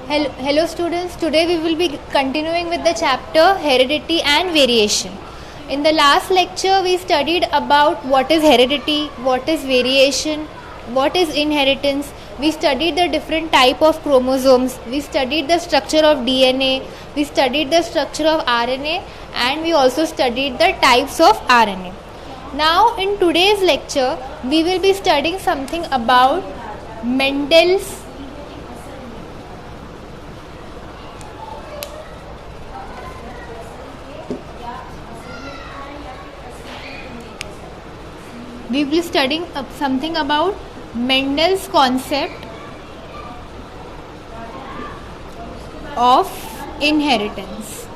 Hello students, today we will be continuing with the chapter Heredity and Variation. In the last lecture we studied about what is heredity, what is variation, what is inheritance. We studied the different type of chromosomes, we studied the structure of DNA, we studied the structure of RNA, and we also studied the types of RNA. Now in today's lecture we will be studying something about Mendel's we will be studying something about Mendel's concept of inheritance.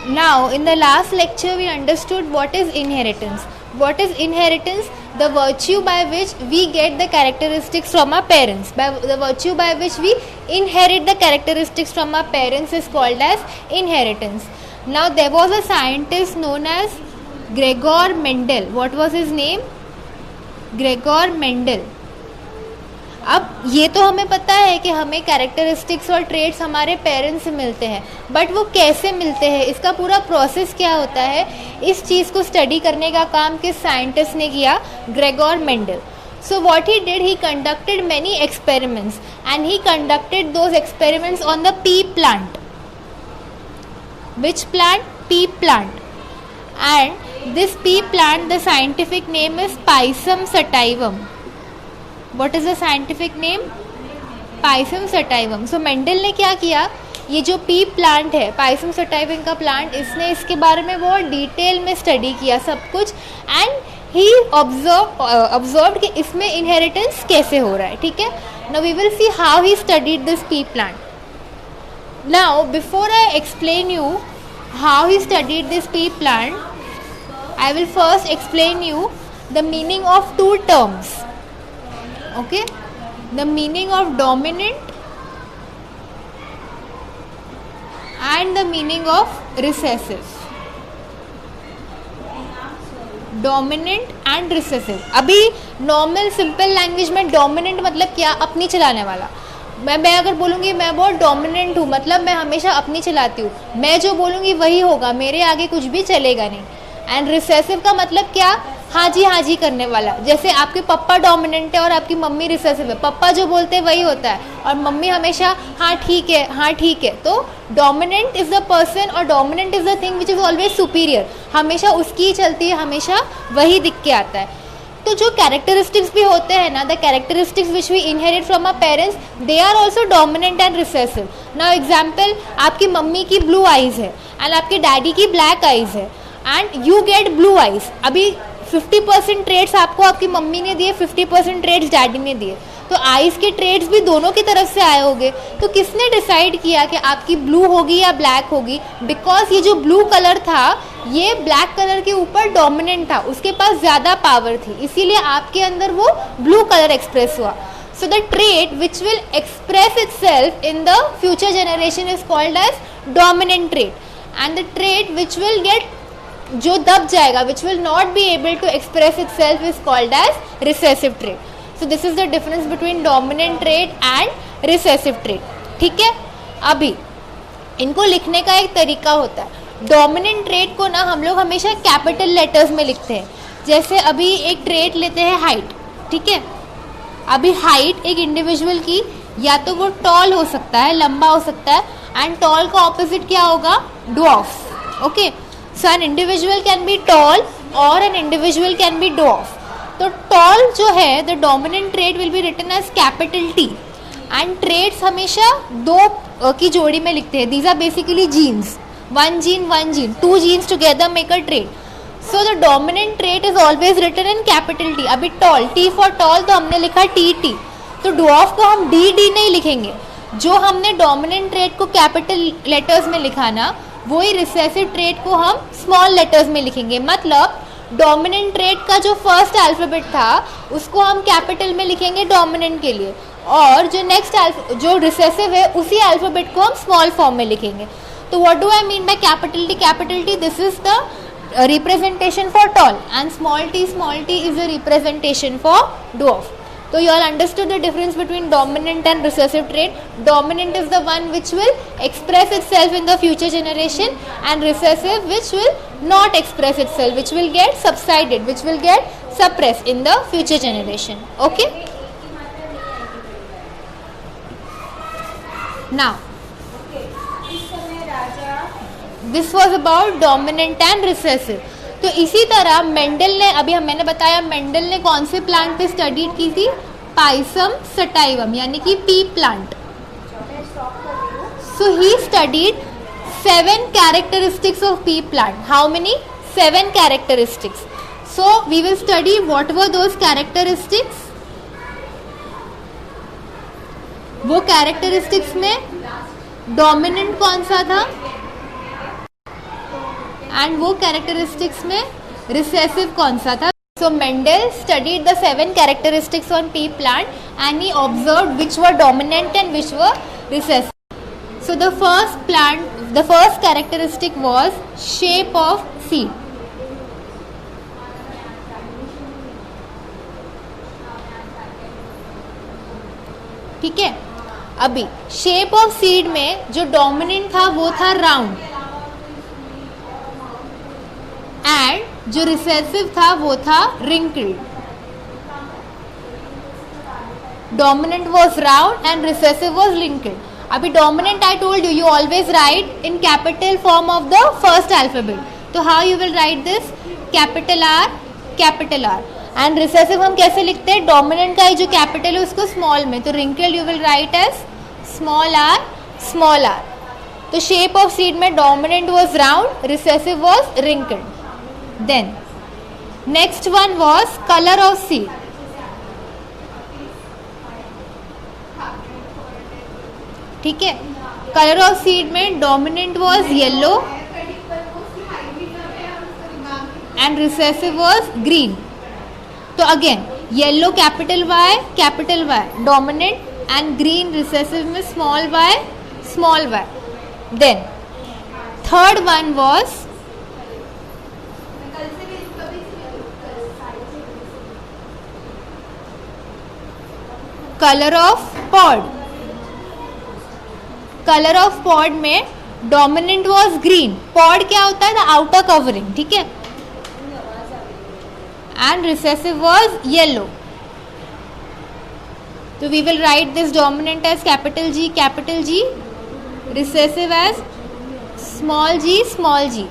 Now, in the last lecture we understood what is inheritance. What is inheritance? The virtue by which we get the characteristics from our parents. The virtue by which we inherit the characteristics from our parents is called as inheritance. Now, there was a scientist known as Gregor Mendel. What was his name? Gregor Mendel. अब ये तो हमें पता है कि हमें characteristics और trades हमारे पेरेंट्स से मिलते हैं, बट वो कैसे मिलते हैं, इसका पूरा प्रोसेस क्या होता है, इस चीज़ को स्टडी करने का काम किस साइंटिस्ट ने किया? Gregor Mendel. So what he did, he conducted many experiments and he conducted those experiments on the pea plant. Which plant? Pea plant. And this pea plant, the scientific name is Pisum sativum. What is the scientific name? Pisum sativum. So Mendel ने क्या किया, ये जो P plant है, Pisum sativum का plant, इसने इसके बारे में बहुत डिटेल में स्टडी किया सब कुछ, एंड ही ऑब्जर्व्ड कि इसमें इनहेरिटेंस कैसे हो रहा है. ठीक है. Now we will see how he studied this pea plant. Now before I explain you how he studied this pea plant, I will first explain you the meaning of two terms. Okay, the meaning of dominant and the meaning of recessive. Dominant and recessive. अभी normal simple language में dominant मतलब क्या? अपनी चलाने वाला. मैं अगर बोलूँगी मैं बहुत डोमिनेंट हूँ, मतलब मैं हमेशा अपनी चलाती हूँ, मैं जो बोलूँगी वही होगा, मेरे आगे कुछ भी चलेगा नहीं. एंड रिसेसिव का मतलब क्या? हाँ जी करने वाला. जैसे आपके पापा डोमिनेंट है और आपकी मम्मी रिसेसिव है, पापा जो बोलते हैं वही होता है और मम्मी हमेशा हाँ ठीक है. तो डोमिनेंट इज द पर्सन और dominant is the thing which is always superior. हमेशा उसकी ही चलती है, हमेशा वही दिख के आता है. तो जो कैरेक्टरिस्टिक्स भी होते हैं ना, the characteristics which we inherit from our parents, they are also dominant and recessive. Now example, आपकी मम्मी की ब्लू आइज है एंड आपके डैडी की ब्लैक आइज है and you get blue eyes. अभी 50% ट्रेड्स आपको आपकी मम्मी ने दिए, 50% ट्रेड्स डैडी ने दिए, तो आइज के ट्रेड्स भी दोनों की तरफ से आए होंगे. तो किसने डिसाइड किया कि आपकी ब्लू होगी या ब्लैक होगी? बिकॉज ये जो ब्लू कलर था ये ब्लैक कलर के ऊपर डोमिनेंट था, उसके पास ज़्यादा पावर थी, इसीलिए आपके अंदर वो ब्लू कलर एक्सप्रेस हुआ. So the trait which will express itself in the future generation is called as dominant trait, and the trait which will get, जो दब जाएगा, which will not be able to express itself, is called as recessive trait. So this is the difference between dominant trait and recessive trait. ठीक है. अभी इनको लिखने का एक तरीका होता है. डोमिनेंट ट्रेड को ना हम लोग हमेशा कैपिटल लेटर्स में लिखते हैं. जैसे अभी एक ट्रेड लेते हैं हाइट. ठीक है. अभी हाइट एक इंडिविजुअल की या तो वो टॉल हो सकता है, लंबा हो सकता है, एंड टॉल का ऑपोजिट क्या होगा? Dwarf. Okay. So an individual can be tall or an individual can be dwarf. तो tall जो है, the dominant trait will be written as capital T. And traits हमेशा दो की जोड़ी में लिखते हैं. These are basically genes. One gene. Two genes together make a trait. So the dominant trait is always written in capital T. अभी tall, T for tall तो हमने लिखा TT. तो dwarf को हम DD नहीं लिखेंगे. जो हमने dominant trait को कैपिटल लेटर्स में लिखा ना, वही रिसेसिव ट्रेट को हम स्मॉल लेटर्स में लिखेंगे. मतलब डोमिनेंट ट्रेट का जो फर्स्ट अल्फाबेट था उसको हम कैपिटल में लिखेंगे डोमिनेंट के लिए, और जो नेक्स्ट जो रिसेसिव है उसी अल्फाबेट को हम स्मॉल फॉर्म में लिखेंगे. तो what do I mean by capital T? Capital T, this is the representation for tall, and small t is a representation for dwarf. So you all understood the difference between dominant and recessive trait. Dominant is the one which will express itself in the future generation, and recessive which will not express itself, which will get subsided, which will get suppressed in the future generation. Okay. Now this was about dominant and recessive. तो इसी तरह Mendel ने, अभी मैंने बताया Mendel ने कौन से प्लांट पे स्टडी की थी, पाइसम सटाइवम यानी कि P plant. So he studied 7 characteristics of pea plant. How many? 7 characteristics. So we will study what were those characteristics. वो characteristics में dominant कौन सा था, एंड वो कैरेक्टरिस्टिक्स में रिसेसिव कौन सा था. So Mendel studied the 7 characteristics on pea plant and he observed which were dominant and which were recessive. So the first characteristic was shape of seed. ठीक है. अभी शेप ऑफ सीड में जो dominant था वो था राउंड, एंड जो recessive था वो था wrinkled. Dominant was round and recessive was wrinkled. अभी dominant I told you always write in capital form of the first alphabet. तो how you will write this, capital R capital R. And recessive हम कैसे लिखते हैं, dominant का ही जो capital है उसको स्मॉल में, तो wrinkled you will write as small R small R. तो शेप ऑफ सीड में dominant was round, recessive was wrinkled. Then next one was color of seed. ठीक है. कलर ऑफ सीड में dominant was yellow and recessive was green. तो again yellow capital Y dominant, and green recessive में small Y. Then third one was colour of pod. Colour of pod में dominant was green. Pod क्या होता है, the outer covering. ठीक है. And recessive was yellow. तो we will write this dominant as capital G, recessive as small G.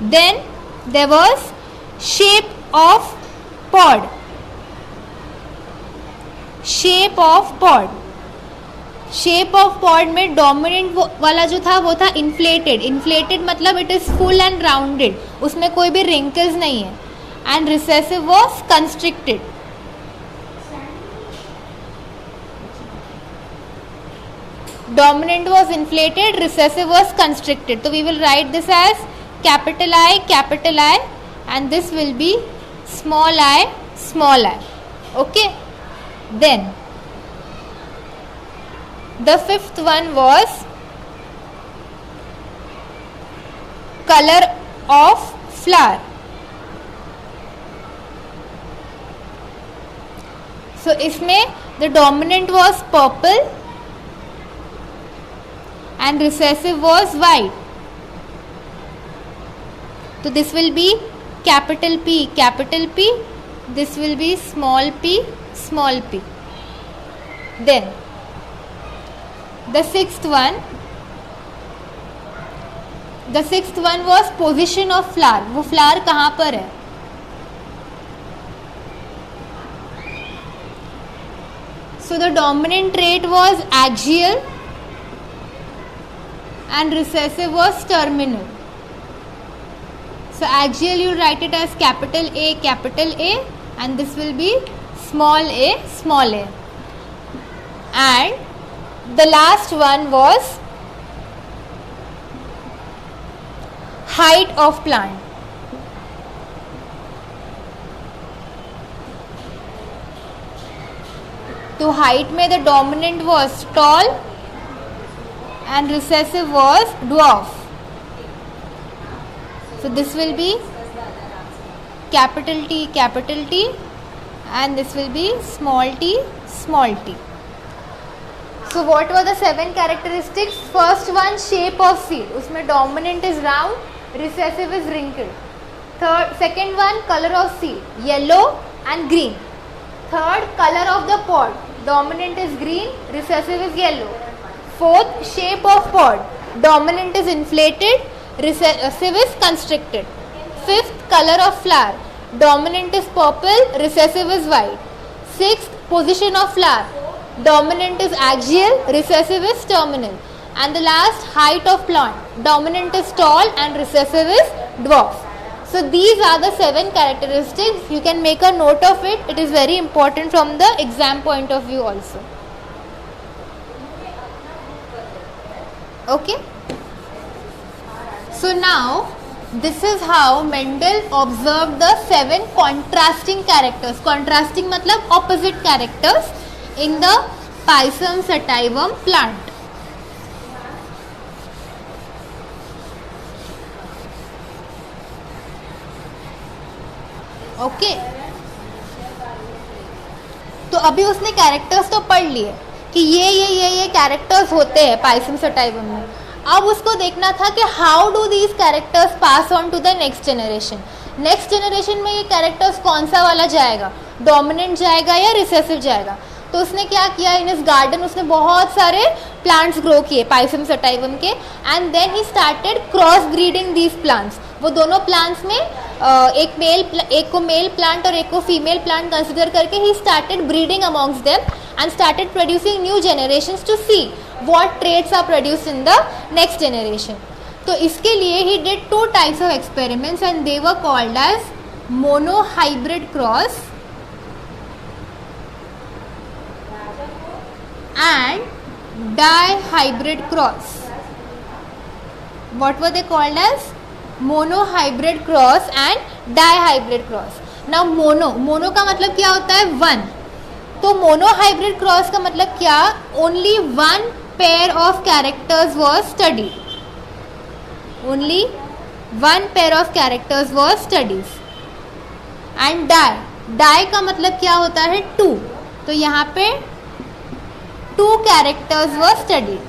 Then there was shape of pod. Shape of pod में dominant वाला जो था वो था इन्फ्लेटेड मतलब it is full and rounded, उसमें कोई भी रिंकल्स नहीं है. And recessive was constricted. Dominant was inflated, recessive was constricted. तो we will write this as capital I and this will be small I. Okay. Then the fifth one was color of flower. So इसमें the dominant was purple and recessive was white. So this will be capital P. This will be small p. Then the sixth one was position of flower. वो flower कहाँ पर है. So the dominant trait was axial and recessive was terminal. So axial you write it as capital A, and this will be small a. And the last one was height of plant. तो height में the dominant was tall and recessive was dwarf. So this will be capital T, and this will be small t, small t. So what were the 7 characteristics? First one, shape of seed. उसमें dominant is round, recessive is wrinkled. Second one, color of seed, yellow and green. Third, color of the pod. Dominant is green, recessive is yellow. Fourth, shape of pod. Dominant is inflated, recessive is constricted. Fifth, color of flower. Dominant is purple, recessive is white. Sixth, position of flower. Dominant is axial, recessive is terminal. And the last, height of plant. Dominant is tall and recessive is dwarf. So these are the 7 characteristics. You can make a note of it. It is very important from the exam point of view also. Okay. So now this is how Mendel observed the 7 contrasting characters. Contrasting मतलब opposite characters in the Pisum sativum plant. Okay तो अभी उसने characters तो पढ़ लिए कि ये characters होते हैं पाइसम सटाइवम में. अब उसको देखना था कि how do these characters pass on to the next generation. Next generation में ये कैरेक्टर्स कौन सा वाला जाएगा, डोमिनेंट जाएगा या रिसेसिव जाएगा. तो उसने क्या किया, इन इस गार्डन उसने बहुत सारे प्लांट्स ग्रो किए पाइसम सटाइवम के, and then he started cross breeding these plants. वो दोनों प्लांट्स में एक को मेल प्लांट और एक को फीमेल प्लांट कंसिडर करके he started breeding amongst them and started producing new generations to see what traits are produced in the next generation. तो इसके लिए he did 2 types of experiments and they were called as monohybrid cross and dihybrid cross. What were they called as? Monohybrid cross and dihybrid cross. Now mono का मतलब क्या होता है, 1. तो monohybrid cross का मतलब क्या, only 1 pair of characters was studied. Only 1 pair of characters was studied. And die का मतलब क्या होता है, 2. तो यहाँ पे 2 characters were studied.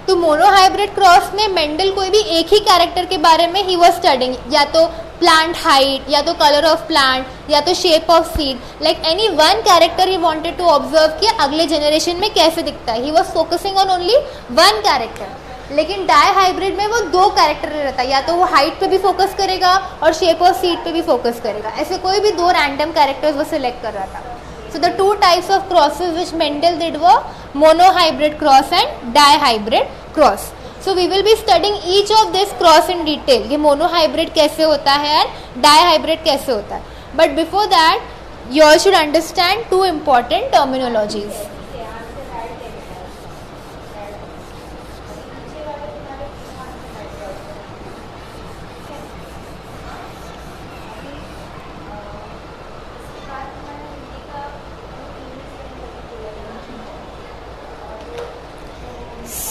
तो मोनोहाइब्रिड क्रॉस में मेंडल कोई भी एक ही कैरेक्टर के बारे में ही वाज स्टडिंग, या तो प्लांट हाइट, या तो कलर ऑफ प्लांट, या तो shape of seed, like any 1 character he wanted to observe कि अगले जनरेशन में कैसे दिखता है. He was focusing on only 1 character. लेकिन डाई हाइब्रिड में वो 2 कैरेक्टर रहता है, या तो वो हाइट पे भी फोकस करेगा और शेप ऑफ सीड पे भी फोकस करेगा. ऐसे कोई भी 2 रैंडम कैरेक्टर्स वो सिलेक्ट कर रहा था. So the 2 types of crosses which Mendel did were monohybrid cross and dihybrid cross. So we will be studying each of this cross in detail. ये monohybrid कैसे होता है and dihybrid कैसे होता है. But before that, you all should understand 2 important terminologies.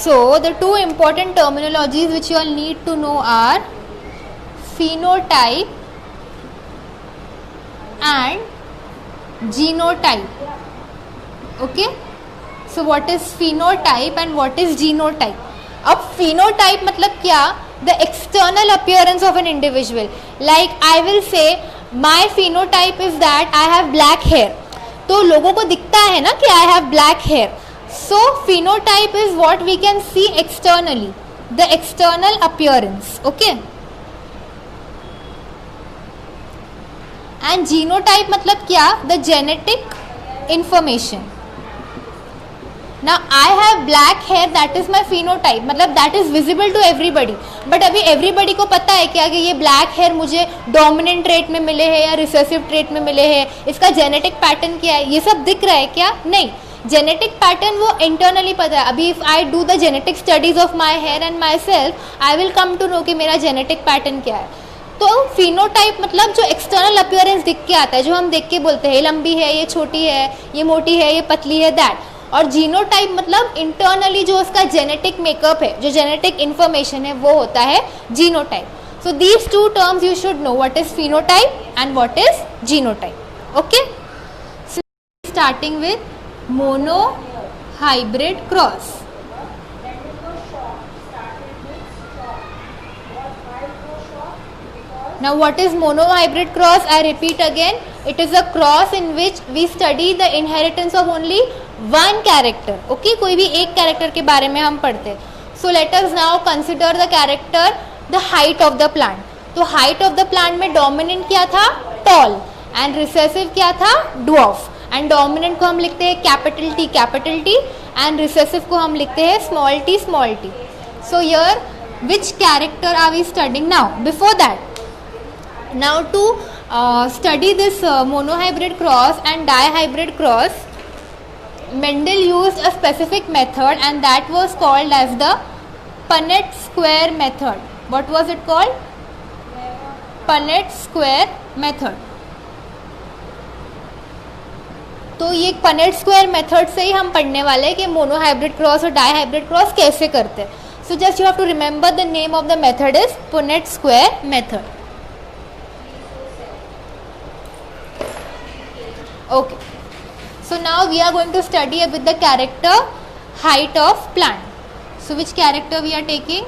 So the 2 important terminologies which you all need to know are phenotype and genotype. Okay, so what is phenotype and what is genotype? अब phenotype मतलब क्या, the external appearance of an individual. Like I will say my phenotype is that I have black hair. तो लोगों को दिखता है ना कि I have black hair. So phenotype is what we can see externally, the external appearance. Okay, and genotype मतलब क्या, the genetic information. Now I have black hair, that is my phenotype, मतलब that is visible to everybody. But अभी everybody को पता है क्या कि ये black hair मुझे dominant trait में मिले हैं या recessive trait में मिले हैं, इसका genetic pattern क्या है, ये सब दिख रहा है क्या, नहीं. जेनेटिक पैटर्न वो इंटरनली पता है. अभी if I do the genetic studies of my hair and myself, I will come to know कि मेरा जेनेटिक पैटर्न क्या है. तो फिनोटाइप मतलब जो एक्सटर्नल अपीयरेंस दिख के आता है, जो हम देख के बोलते हैं ये लंबी है, ये छोटी है, ये मोटी है, ये पतली है, दैट. और जीनोटाइप मतलब इंटरनली जो उसका जेनेटिक मेकअप है, जो जेनेटिक इंफॉर्मेशन है, वो होता है genotype. So these two terms you should know, what is phenotype and what is genotype. Okay, starting with mono hybrid cross. Now what is monohybrid cross? I repeat again, it is a cross in which we study the inheritance of only one character. Okay, कोई भी एक character के बारे में हम पढ़ते. So let us now consider the character, the height of the plant. तो height of the plant में dominant क्या था? Tall. And recessive क्या था? Dwarf. And dominant को हम लिखते हैं capital T and recessive को हम लिखते हैं small t. So here which character are we studying now? Before that, now to study this monohybrid cross and dihybrid cross, Mendel used a specific method and that was called as the Punnett square method. What was it called? Punnett square method. तो ये Punnett square method से ही हम पढ़ने वाले हैं कि monohybrid cross और dihybrid cross कैसे करते हैं. So just you have to remember the name of the method is Punnett square method. Okay, so now we are going to study with the character height of plant. So which character we are taking?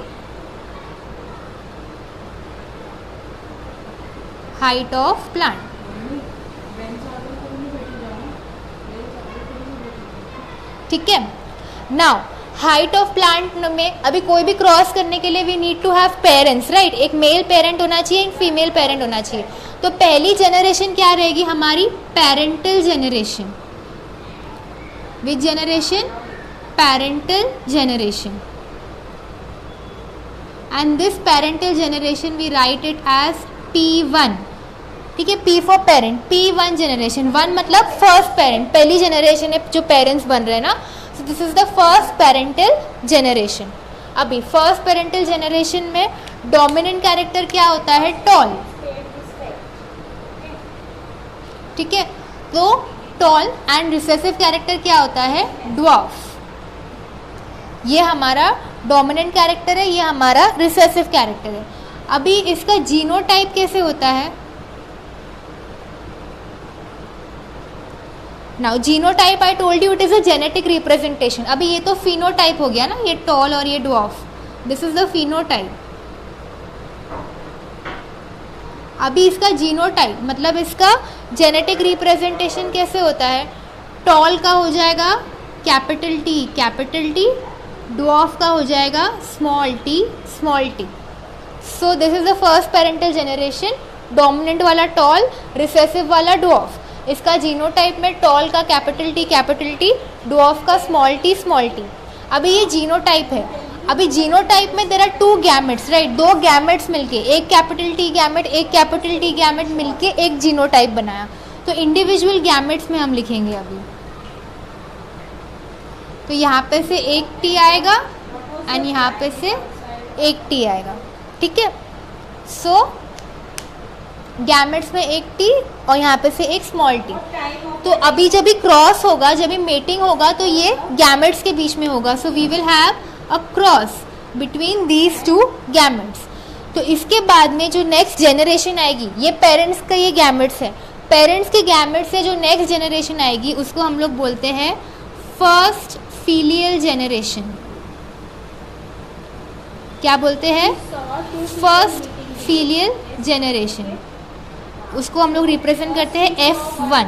Height of plant. ठीक है. Now height of plant में अभी कोई भी cross करने के लिए we need to have parents, right. एक मेल पेरेंट होना चाहिए, एक फीमेल पेरेंट होना चाहिए. तो पहली जनरेशन क्या रहेगी हमारी? Parental generation. Which generation? Parental generation. And this parental generation we write it as P1. ठीक है, P for parent, P1 generation. 1 मतलब फर्स्ट पेरेंट, पहली जनरेशन है जो पेरेंट्स बन रहे हैं ना. So this is the first parental generation. अभी फर्स्ट पेरेंटल जनरेशन में डोमिनेंट कैरेक्टर क्या होता है? टॉल. ठीक है, तो टॉल एंड रिसेसिव कैरेक्टर क्या होता है? ड्वार्फ. ये हमारा डोमिनेंट कैरेक्टर है, ये हमारा रिसेसिव कैरेक्टर है. अभी इसका जीनोटाइप कैसे होता है? Now genotype I told you it is a genetic representation. अभी ये तो फिनोटाइप हो गया ना, ये टॉल और ये dwarf. This is the phenotype. अभी इसका जीनोटाइप मतलब इसका जेनेटिक रिप्रेजेंटेशन कैसे होता है? टॉल का हो जाएगा कैपिटल टी, ड्वार्फ का हो जाएगा small T. So this is the first parental generation. Dominant वाला टॉल, रिसेसिव वाला ड्वार्फ. इसका जीनोटाइप में टॉल का कैपिटल टी, ड्वार्फ का स्मॉल टी. अभी ये जीनोटाइप है. अभी जीनोटाइप में there are 2 gametes, right. 2 gametes मिलके, एक कैपिटल टी गैमेट, एक कैपिटल टी गैमेट मिलके एक जीनोटाइप बनाया. तो इंडिविजुअल गैमेट्स में हम लिखेंगे अभी. तो यहाँ पे से एक टी आएगा एंड यहाँ पे से एक टी आएगा. ठीक है, सो गैमेट्स में एक टी और यहाँ पे से एक स्मॉल टी. तो अभी जब भी क्रॉस होगा, जब भी मेटिंग होगा, तो ये गैमेट्स के बीच में होगा. So we will have a cross between these 2 gametes. तो इसके बाद में जो नेक्स्ट जनरेशन आएगी, ये पेरेंट्स का ये गैमेट्स है. पेरेंट्स के गैमेट्स से जो नेक्स्ट जनरेशन आएगी उसको हम लोग बोलते हैं फर्स्ट फीलियल जनरेशन. क्या बोलते हैं? First filial generation. उसको हम लोग रिप्रेजेंट करते हैं F1.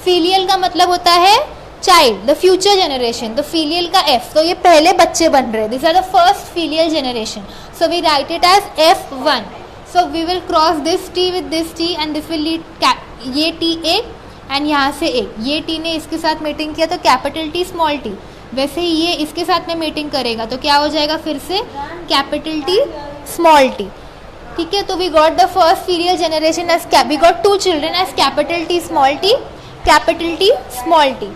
फीलियल का मतलब होता है चाइल्ड, द फ्यूचर जनरेशन. तो फीलियल का F, तो ये पहले बच्चे बन रहे हैं. This are the first filial generation. So we write it as F1. So we will cross this T with this T and this will lead ये T एक एंड यहाँ से एक. ये T ने इसके साथ मीटिंग किया तो कैपिटल T स्मॉल t. वैसे ही ये इसके साथ में मीटिंग करेगा तो क्या हो जाएगा? फिर से कैपिटल T स्मॉल t. ठीक है, तो we got the first filial generation as we got 2 children as capital T small t, capital T small t.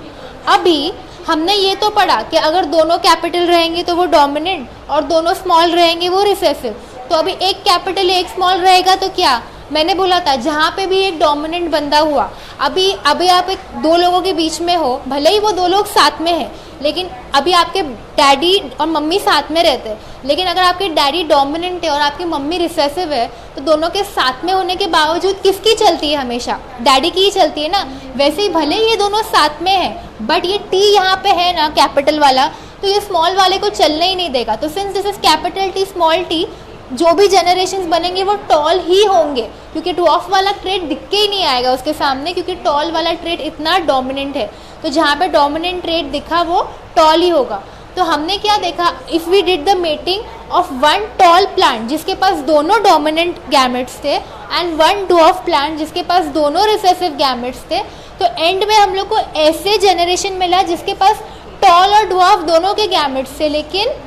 अभी हमने ये तो पढ़ा कि अगर दोनों कैपिटल रहेंगे तो वो डोमिनेंट और दोनों स्मॉल रहेंगे वो रिसेसिव. तो अभी एक कैपिटल एक स्मॉल रहेगा तो क्या? मैंने बोला था जहाँ पे भी एक डोमिनेंट बंदा हुआ, अभी आप एक 2 लोगों के बीच में हो, भले ही वो 2 लोग साथ में है, लेकिन अभी आपके डैडी और मम्मी साथ में रहते हैं, लेकिन अगर आपके डैडी डोमिनेंट है और आपकी मम्मी रिसेसिव है, तो दोनों के साथ में होने के बावजूद किसकी चलती है? हमेशा डैडी की ही चलती है ना। वैसे ही भले ये दोनों साथ में है, बट ये टी यहाँ पे है ना कैपिटल वाला, तो ये स्मॉल वाले को चलने ही नहीं देगा। तो since this is capital T small T, जो भी जनरेशन्स बनेंगे वो टॉल ही होंगे, क्योंकि ड्वार्फ वाला ट्रेट दिख के ही नहीं आएगा उसके सामने, क्योंकि टॉल वाला ट्रेट इतना डोमिनेंट है। तो जहाँ पे डोमिनेंट ट्रेट दिखा वो टॉल ही होगा। तो हमने क्या देखा, if we did the mating of one tall plant जिसके पास दोनों डोमिनेंट गैमेट्स थे एंड वन ड्वार्फ प्लांट जिसके पास दोनों रिसेसिव गैमेट्स थे, तो एंड में हम लोग को ऐसे जनरेशन मिला जिसके पास टॉल और ड्वार्फ दोनों के गैमेट्स थे, लेकिन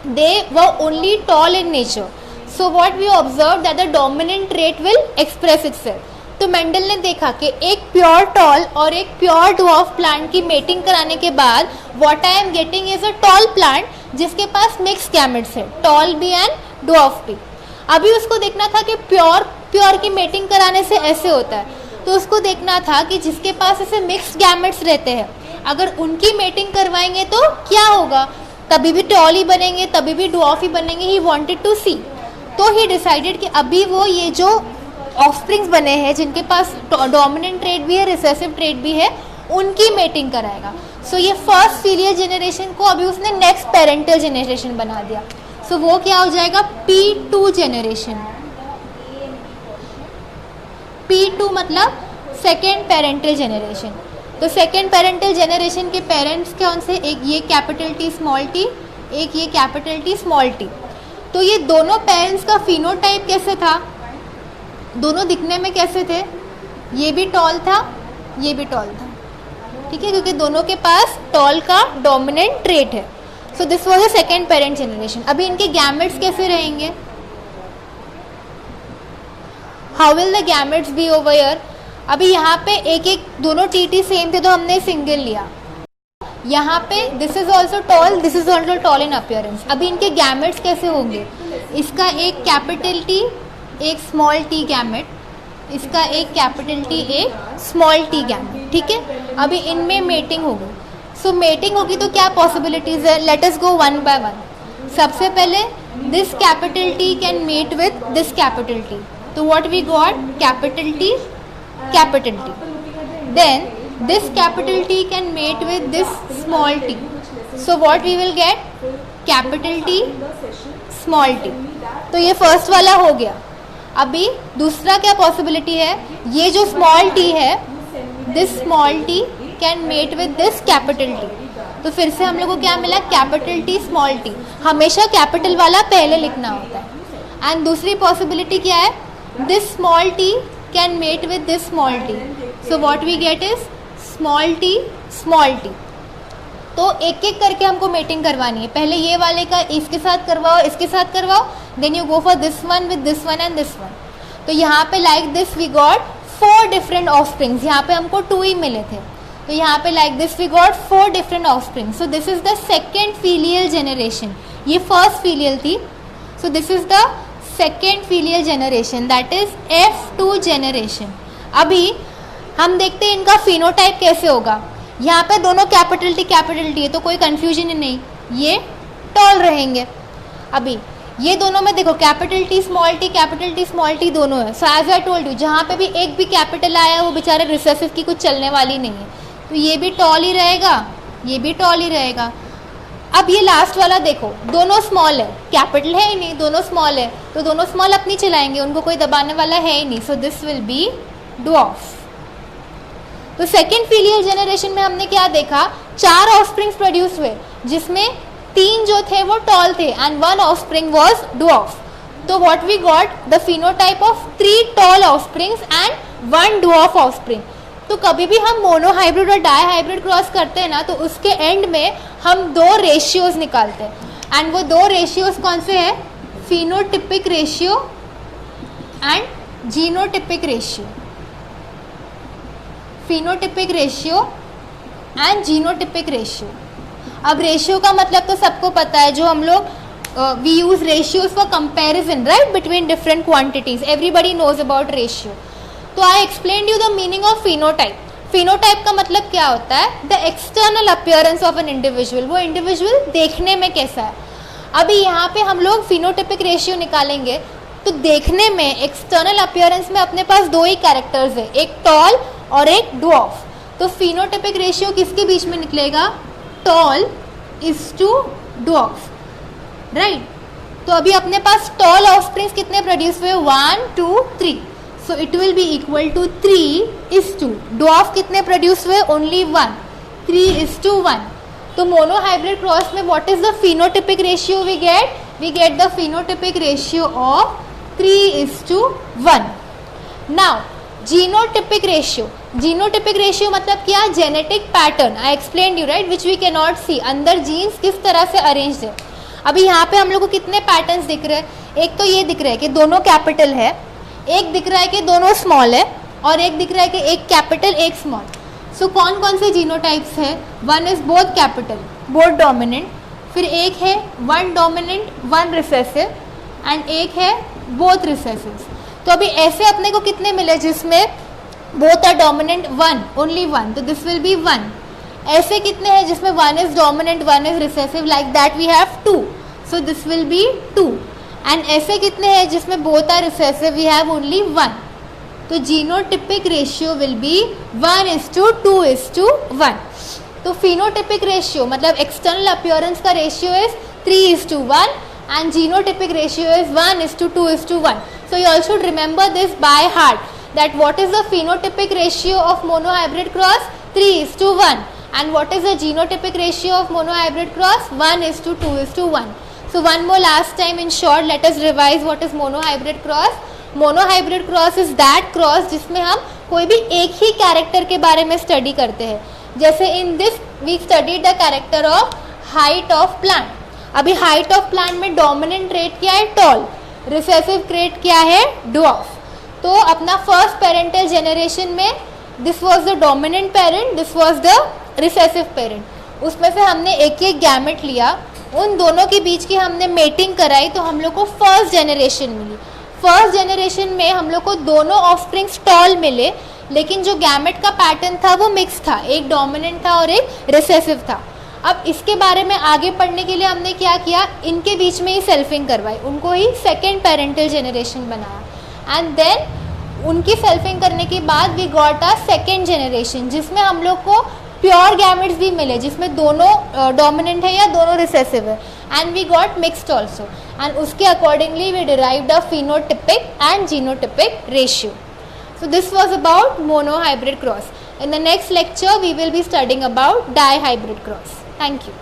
they were only tall in nature. So what we observed that the dominant trait will express itself. तो मेंडल ने देखा कि एक प्योर टॉल और एक प्योर ड्वार्फ प्लांट की मेटिंग कराने के बाद what I am getting is a tall plant जिसके पास मिक्स गैमेट्स है, टॉल भी एंड ड्वार्फ भी। अभी उसको देखना था कि प्योर की मेटिंग कराने से ऐसे होता है, तो उसको देखना था कि जिसके पास ऐसे मिक्स गैमेट्स रहते हैं, अगर उनकी मेटिंग करवाएंगे तो क्या होगा, तभी भी टॉल ही बनेंगे, तभी भी ड्वार्फ ही बनेंगे। ही वांटेड टू सी, तो ही डिसाइडेड कि अभी वो ये जो ऑफस्प्रिंग्स बने हैं जिनके पास डोमिनेंट ट्रेट भी है, रिसेसिव ट्रेट भी है, उनकी मेटिंग कराएगा। सो ये फर्स्ट फीलियल जनरेशन को अभी उसने नेक्स्ट पेरेंटल जनरेशन बना दिया। सो वो क्या हो जाएगा, P2 जनरेशन। P2 मतलब सेकेंड पेरेंटल जनरेशन। तो सेकेंड पेरेंटल जनरेशन के पेरेंट्स कौन से, एक ये कैपिटल टी स्मॉल टी, एक ये कैपिटल टी स्मॉल टी। तो ये दोनों पेरेंट्स का फिनोटाइप कैसे था, दोनों दिखने में कैसे थे, ये भी टॉल था, ये भी टॉल था, ठीक है, क्योंकि दोनों के पास टॉल का डोमिनेंट ट्रेट है। So this was the second parent generation. अभी इनके गैमेट्स कैसे रहेंगे, how will the gametes be over here. अभी यहाँ पे एक एक दोनों टी सेम थे तो हमने सिंगल लिया, यहाँ पे this is also tall, this is also tall in appearance. अभी इनके गैमेट्स कैसे होंगे, इसका एक कैपिटल टी एक स्मॉल टी गैमेट, इसका एक कैपिटल टी एक स्मॉल टी गैमेट, ठीक है। अभी इनमें मेटिंग होगी, सो मेटिंग होगी तो क्या पॉसिबिलिटीज है, let us go one by one. सबसे पहले this capital T can mate with this capital T, तो what we got, capital T capital T. Then this capital T can mate with this small t. So what we will get, capital T small t. तो ये first वाला हो गया। अभी दूसरा क्या possibility है, ये जो स्मॉल t है, this small t can mate with this capital T. तो फिर से हम लोग को क्या मिला, कैपिटल T स्मॉल t। हमेशा कैपिटल वाला पहले लिखना होता है। एंड दूसरी पॉसिबिलिटी क्या है, this small t can mate with this small t. So what we get is small t small t. तो एक एक करके हमको मेटिंग करवानी है, पहले ये वाले का इसके साथ करवाओ, इसके साथ करवाओ, then you go for this one with this one and this one. तो यहाँ पे like this we got 4 different offsprings, यहाँ पे हमको 2 ही मिले थे, तो यहाँ पे like this we got 4 different offsprings. So this is the second filial generation, ये फर्स्ट फीलियल थी, so this is the second filial generation, that is F2 generation. अभी हम देखते हैं इनका फिनोटाइप कैसे होगा। यहाँ पे दोनों कैपिटल टी है तो कोई कंफ्यूजन ही नहीं, ये टॉल रहेंगे। अभी ये दोनों में देखो कैपिटल टी स्मॉल टी दोनों है। So as I told you, जहाँ पे भी एक भी कैपिटल आया वो बेचारे रिसेसिव की कुछ चलने वाली नहीं है, तो ये भी टॉल ही रहेगा, ये भी टॉल ही रहेगा। अब ये लास्ट वाला देखो, दोनों स्मॉल है, कैपिटल है ही नहीं, दोनों स्मॉल है, तो दोनों स्मॉल अपनी चलाएंगे, उनको कोई दबाने वाला है ही नहीं। सो दिस विल बी ड्वार्फ। तो सेकेंड फीलियल जनरेशन में हमने क्या देखा, 4 ऑफस्प्रिंग्स प्रोड्यूस हुए, जिसमें 3 जो थे वो टॉल थे एंड 1 ऑफस्प्रिंग वाज ड्वार्फ। तो what we got, the phenotype of 3 tall offsprings and 1 dwarf offspring. तो कभी भी हम मोनो हाइब्रिड और डाई हाइब्रिड क्रॉस करते हैं ना, तो उसके एंड में हम 2 रेशियोज निकालते हैं, एंड वो 2 रेशियोज कौन से हैं, phenotypic ratio and genotypic ratio. Phenotypic ratio and genotypic ratio. अब रेशियो का मतलब तो सबको पता है, जो हम लोग we use ratios for comparison, right, between different quantities, everybody knows about ratio. तो I explain you the meaning of phenotype. Phenotype का मतलब क्या होता है? The external appearance of an individual, वो इंडिविजुअल देखने में कैसा है। अभी यहाँ पे हम लोग फिनोटाइपिक रेशियो निकालेंगे तो देखने में एक्सटर्नल अपीयरेंस में अपने पास दो ही कैरेक्टर्स है, एक टॉल और एक ड्वार्फ। तो फिनोटाइपिक रेशियो किसके बीच में निकलेगा? Tall is to dwarf, right. तो अभी अपने पास टॉल ऑफस्प्रिंग्स कितने प्रोड्यूस हुए? 1 2 3, so it will be equal to 3:2। Dwarf कितने प्रोड्यूस हुए? ओनली 1, 3:1। तो मोनोहाइब्रिड क्रॉस में what is the phenotypic ratio we get? We get the phenotypic ratio of 3:1। Now genotypic ratio, genotypic ratio मतलब क्या? Genetic pattern, I explain you right, which we can not सी, अंदर jeans किस तरह से arrange है। अभी यहाँ पे हम लोग को कितने पैटर्न्स दिख रहे हैं? एक तो ये दिख रहा है कि दोनों कैपिटल है, एक दिख रहा है कि दोनों स्मॉल है, और एक दिख रहा है कि एक कैपिटल एक स्मॉल। सो कौन कौन से जीनोटाइप्स है? One is both capital, both dominant, फिर एक है one dominant one recessive, and एक है बोथ रिसेसिव। तो अभी ऐसे अपने को कितने मिले जिसमें both are dominant? One, only one, तो दिस विल बी 1। ऐसे कितने हैं जिसमें one is dominant one is recessive? Like that we have 2, so this will be 2। And ऐसे कितने हैं जिसमें both are recessive? We have only 1। तो जीनोटिपिक रेशियो विल बी 1:2:1। तो फिनोटिपिक रेशियो मतलब एक्सटर्नल अपीयरेंस का ratio is 3:1 and genotypic ratio is 1:2:1. So you all should remember this by heart, that what is the phenotypic ratio of monohybrid cross? 3:1. And what is the genotypic ratio of monohybrid cross? 1:2:1. So one more last time in short, let us revise what is monohybrid cross. Monohybrid cross is that cross जिसमें हम कोई भी एक ही character के बारे में study करते हैं। जैसे in this we studied the character of height of plant. अभी हाइट ऑफ प्लांट में डोमिनेंट ट्रेट क्या है? टॉल। रिसेसिव ट्रेट क्या है? ड्वार्फ। तो अपना फर्स्ट पेरेंटल जेनरेशन में this was the dominant parent, this was the recessive parent. उसमें से हमने एक एक गैमेट लिया, उन दोनों के बीच की हमने मेटिंग कराई, तो हम लोग को फर्स्ट जेनरेशन मिली। फर्स्ट जेनरेशन में हम लोग को दोनों ऑफस्प्रिंग्स टॉल मिले, लेकिन जो गैमेट का पैटर्न था वो मिक्स था, एक डोमिनेंट था और एक रिसेसिव था। अब इसके बारे में आगे पढ़ने के लिए हमने क्या किया? इनके बीच में ही सेल्फिंग करवाई, उनको ही सेकेंड पेरेंटल जेनरेशन बनाया, एंड देन उनकी सेल्फिंग करने के बाद we got a second generation जिसमें हम लोग को प्योर गैमेट्स भी मिले, जिसमें दोनों डोमिनेंट है या दोनों रिसेसिव है, and we got mixed also, and उसके accordingly we derived a phenotypic and genotypic ratio. So this was about monohybrid cross. In the next lecture we will be studying about dihybrid cross. Thank you.